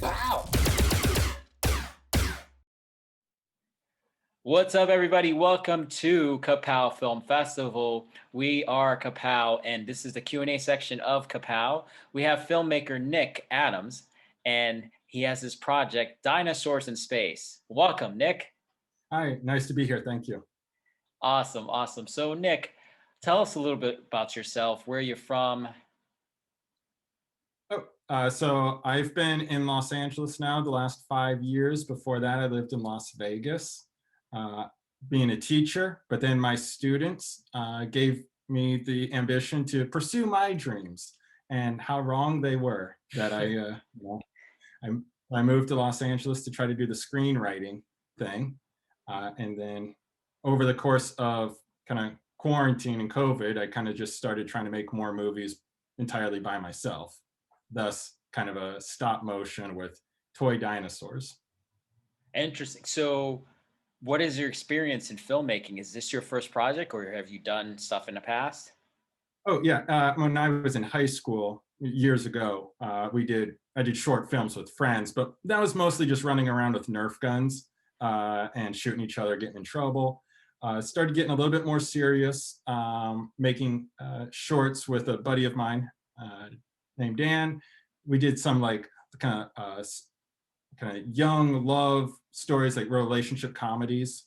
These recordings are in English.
Wow. What's up, everybody? Welcome to KaPow Film Festival. We are KaPow, and this is the Q&A section of KaPow. We have filmmaker Nick Adams, and he has his project, Dinosaurs in Space. Welcome, Nick. Hi, nice to be here. Thank you. Awesome, awesome. So, Nick, tell us a little bit about yourself, where you're from. So I've been in Los Angeles now the last 5 years. Before that, I lived in Las Vegas, uh, being a teacher. But then my students gave me the ambition to pursue my dreams, and how wrong they were. That I, I moved to Los Angeles to try to do the screenwriting thing, and then over the course of kind of quarantine and COVID, I kind of just started trying to make more movies entirely by myself. Thus, kind of a stop motion with toy dinosaurs. Interesting. So, what is your experience in filmmaking? Is this your first project, or have you done stuff in the past? Oh yeah, when I was in high school years ago, I did short films with friends, but that was mostly just running around with Nerf guns and shooting each other, getting in trouble. Started getting a little bit more serious, making shorts with a buddy of mine named Dan. We did some like kind of young love stories, like relationship comedies,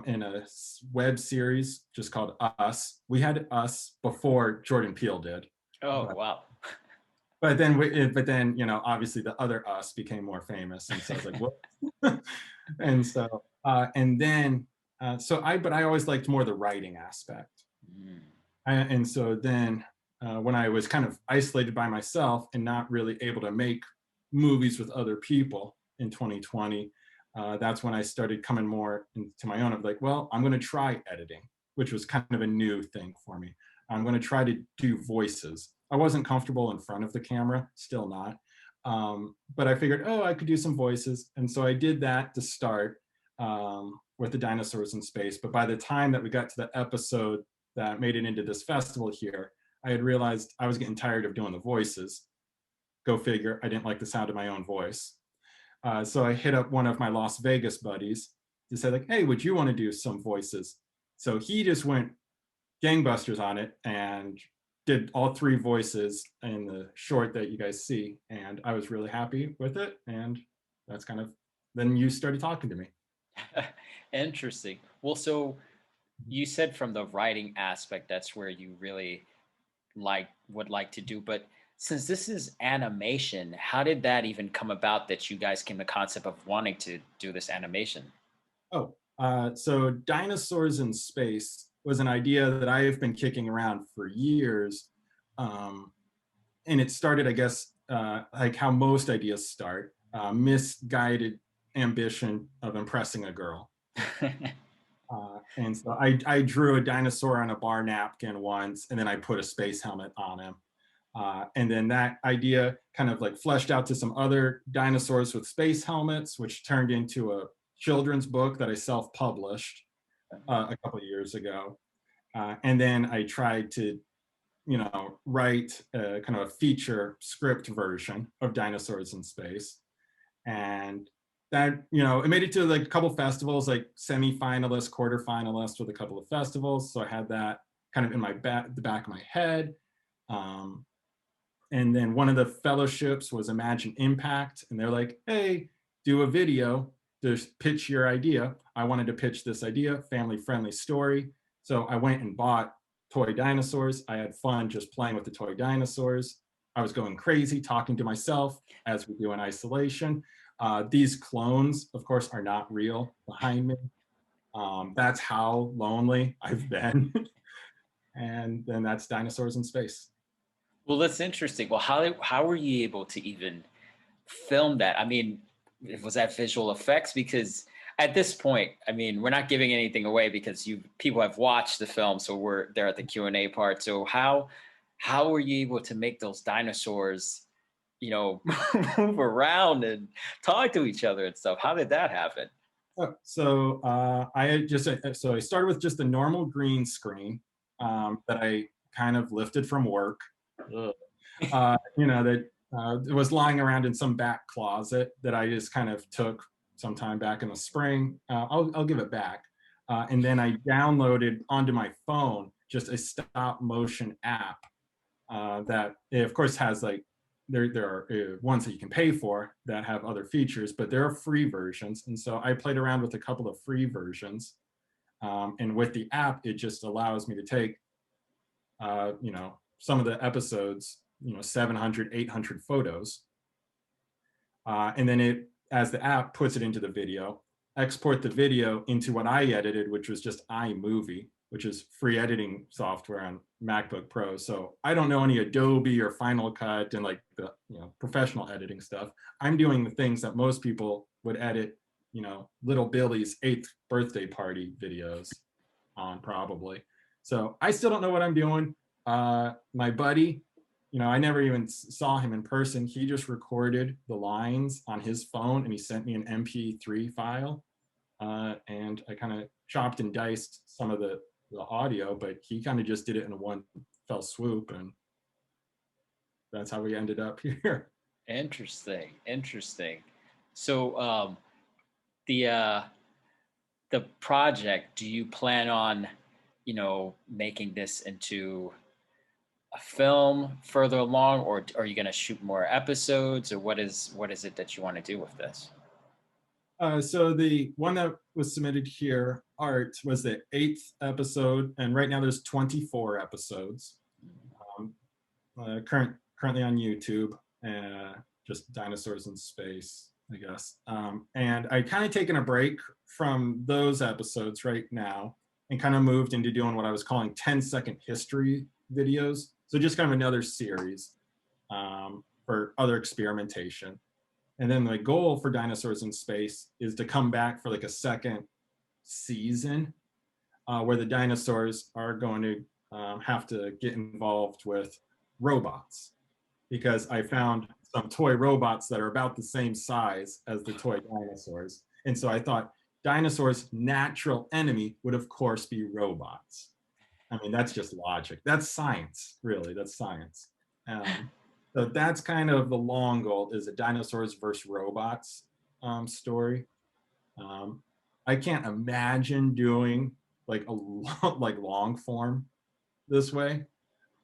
in a web series just called Us. We had Us before Jordan Peele did, Oh, but wow. obviously the other Us became more famous, and so I was like, what? and so and then but I always liked more the writing aspect. Mm. And so then when I was kind of isolated by myself and not really able to make movies with other people in 2020, that's when I started coming more into my own of like, well, I'm going to try editing, which was kind of a new thing for me. I'm going to try to do voices. I wasn't comfortable in front of the camera, still not. But I figured, oh, I could do some voices. And so I did that to start with the Dinosaurs in Space. But by the time that we got to the episode that made it into this festival here, I had realized I was getting tired of doing the voices. Go figure, I didn't like the sound of my own voice. So I hit up one of my Las Vegas buddies to say like, hey, would you want to do some voices? So he just went gangbusters on it and did all three voices in the short that you guys see. And I was really happy with it. And that's kind of, then you started talking to me. Interesting. Well, so you said from the writing aspect, that's where you really would like to do. But since this is animation, how did that even come about that you guys came to the concept of wanting to do this animation? So Dinosaurs in Space was an idea that I have been kicking around for years. And it started, I guess, like how most ideas start, misguided ambition of impressing a girl. And so I drew a dinosaur on a bar napkin once, and then I put a space helmet on him. And then that idea kind of like fleshed out to some other dinosaurs with space helmets, which turned into a children's book that I self-published a couple of years ago. And then I tried to, write kind of a feature script version of Dinosaurs in Space. And that, it made it to like a couple festivals, like semi-finalist, quarter-finalist with a couple of festivals. So I had that kind of in the back of my head. And then one of the fellowships was Imagine Impact. And they're like, hey, do a video to pitch your idea. I wanted to pitch this idea, family-friendly story. So I went and bought toy dinosaurs. I had fun just playing with the toy dinosaurs. I was going crazy talking to myself as we do in isolation. These clones, of course, are not real behind me. That's how lonely I've been. And then that's Dinosaurs in Space. Well, that's interesting. Well, how were you able to even film that? I mean, was that visual effects? Because at this point, I mean, we're not giving anything away because you people have watched the film, so we're there at the Q&A part. So how were you able to make those dinosaurs, move around and talk to each other and stuff? How did that happen? I started with just a normal green screen that I kind of lifted from work. Ugh. That It was lying around in some back closet that I just kind of took sometime back in the spring. I'll give it back. And then I downloaded onto my phone just a stop motion app that it of course has like, there are ones that you can pay for that have other features, but there are free versions. And so I played around with a couple of free versions. And with the app, it just allows me to take, some of the episodes, 700, 800 photos. And then it, as the app puts it into the video, export the video into what I edited, which was just iMovie, which is free editing software on MacBook Pro. So I don't know any Adobe or Final Cut and like the professional editing stuff. I'm doing the things that most people would edit, little Billy's 8th birthday party videos on probably. So I still don't know what I'm doing. My buddy, I never even saw him in person. He just recorded the lines on his phone and he sent me an MP3 file. And I kind of chopped and diced some of the audio, but he kind of just did it in a one fell swoop, and that's how we ended up here. Interesting. So the project, do you plan on, making this into a film further along, or are you going to shoot more episodes, or what is it that you want to do with this? So the one that was submitted here, Art, was the 8th episode, and right now there's 24 episodes. Currently on YouTube, just Dinosaurs in Space, I guess. And I kind of taken a break from those episodes right now and kind of moved into doing what I was calling 10-second history videos. So just kind of another series for other experimentation. And then the goal for Dinosaurs in Space is to come back for like a second season where the dinosaurs are going to have to get involved with robots, because I found some toy robots that are about the same size as the toy dinosaurs. And so I thought dinosaurs' natural enemy would of course be robots. I mean, that's just logic. That's science, really. That's science. So that's kind of the long goal, is a dinosaurs versus robots story. I can't imagine doing like like long form this way.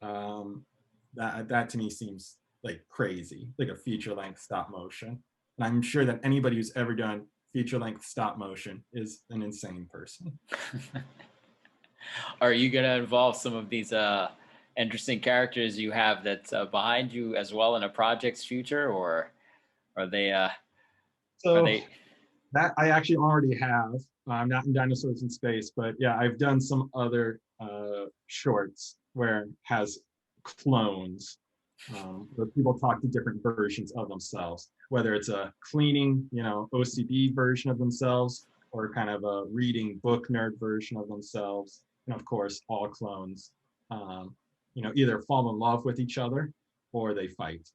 That to me seems like crazy, like a feature length stop motion. And I'm sure that anybody who's ever done feature length stop motion is an insane person. Are you going to involve some of these interesting characters you have that's behind you as well in a project's future, or are they So that I actually already have. I'm not in Dinosaurs in Space, but yeah, I've done some other shorts where it has clones, where people talk to different versions of themselves, whether it's a cleaning, OCD version of themselves, or kind of a reading book nerd version of themselves. And of course, all clones, either fall in love with each other or they fight.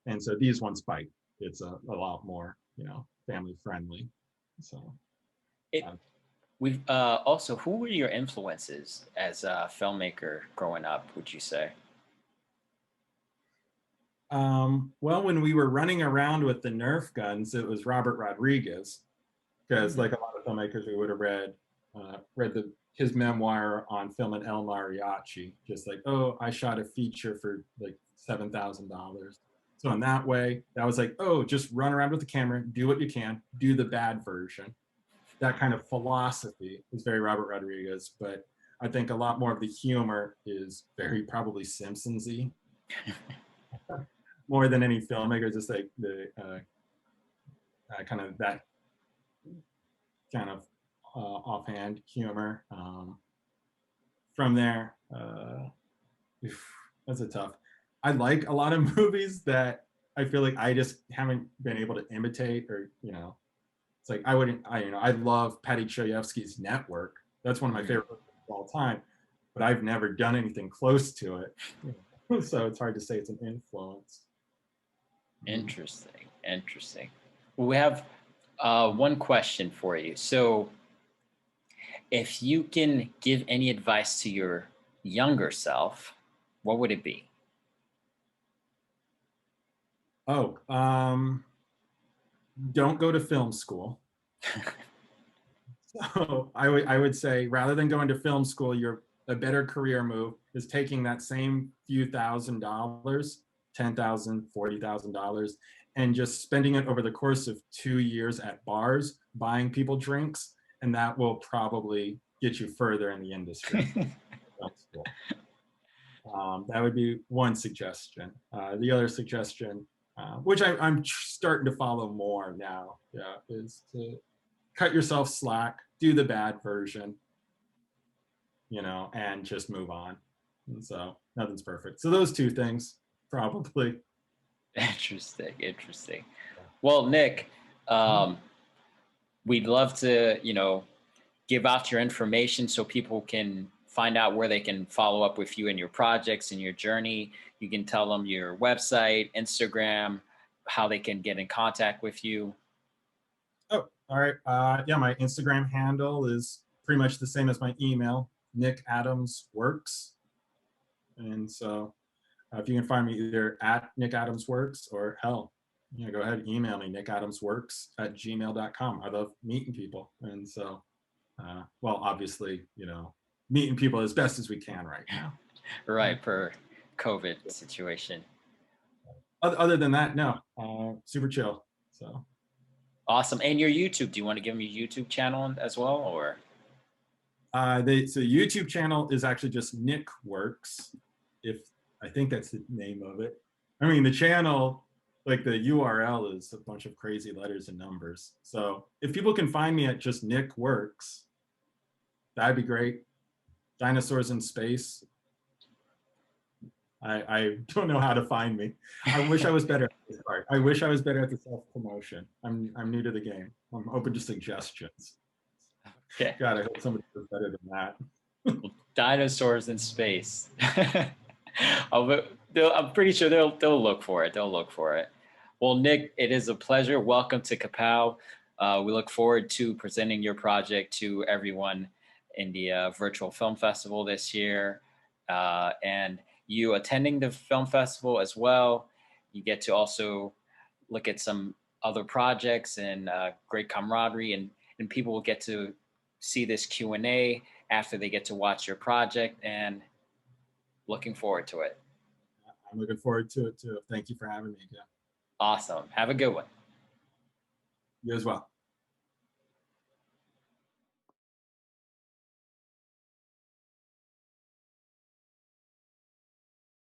And so these ones fight. It's a lot more, family friendly. So we've also, who were your influences as a filmmaker growing up, would you say? Well, when we were running around with the Nerf guns, it was Robert Rodriguez, because like a lot of filmmakers, we would have read his memoir on film and El Mariachi, just like, oh, I shot a feature for like $7,000. So in that way, that was like, oh, just run around with the camera, do what you can, do the bad version. That kind of philosophy is very Robert Rodriguez, but I think a lot more of the humor is very probably Simpsons-y. More than any filmmaker, just like the kind of that kind of offhand humor. From there, that's a tough. I like a lot of movies that I feel like I just haven't been able to imitate, or it's like I love Patty Chayefsky's Network. That's one of my favorite movies of all time, but I've never done anything close to it. So it's hard to say it's an influence. Interesting. Well, we have one question for you. So if you can give any advice to your younger self, what would it be? Oh, don't go to film school. So I would say rather than going to film school, a better career move is taking that same few $1,000s, 10,000, $40,000, and just spending it over the course of 2 years at bars, buying people drinks, and that will probably get you further in the industry. Film school. That would be one suggestion. The other suggestion, which I'm starting to follow more now, yeah, is to cut yourself slack, do the bad version, and just move on. And so nothing's perfect. So those two things, probably. Interesting, interesting. Well, Nick, um, we'd love to, give out your information so people can find out where they can follow up with you and your projects and your journey. You can tell them your website, Instagram, how they can get in contact with you. Oh, all right. Yeah, my Instagram handle is pretty much the same as my email, Nick Adams Works. And so if you can find me either at Nick Adams Works or hell, go ahead and email me, nickadamsworks@gmail.com. I love meeting people. And so, well, obviously, meeting people as best as we can right now. Right, per COVID situation. Other than that, no, super chill. So Awesome. And your YouTube, do you want to give me a YouTube channel as well, or? so YouTube channel is actually just Nick Works. If I think that's the name of it. I mean, the channel, like the URL is a bunch of crazy letters and numbers. So if people can find me at just Nick Works, that'd be great. Dinosaurs in Space. I don't know how to find me. I wish I was better at this part. I wish I was better at the self-promotion. I'm new to the game. I'm open to suggestions. Okay. God, I hope somebody does better than that. Dinosaurs in Space. I'm pretty sure they'll look for it. They'll look for it. Well, Nick, it is a pleasure. Welcome to KaPow. We look forward to presenting your project to everyone in the virtual film festival this year, and you attending the film festival as well. You get to also look at some other projects and great camaraderie, and people will get to see this Q&A after they get to watch your project, and looking forward to it. I'm looking forward to it too. Thank you for having me again. Awesome. Have a good one. You as well.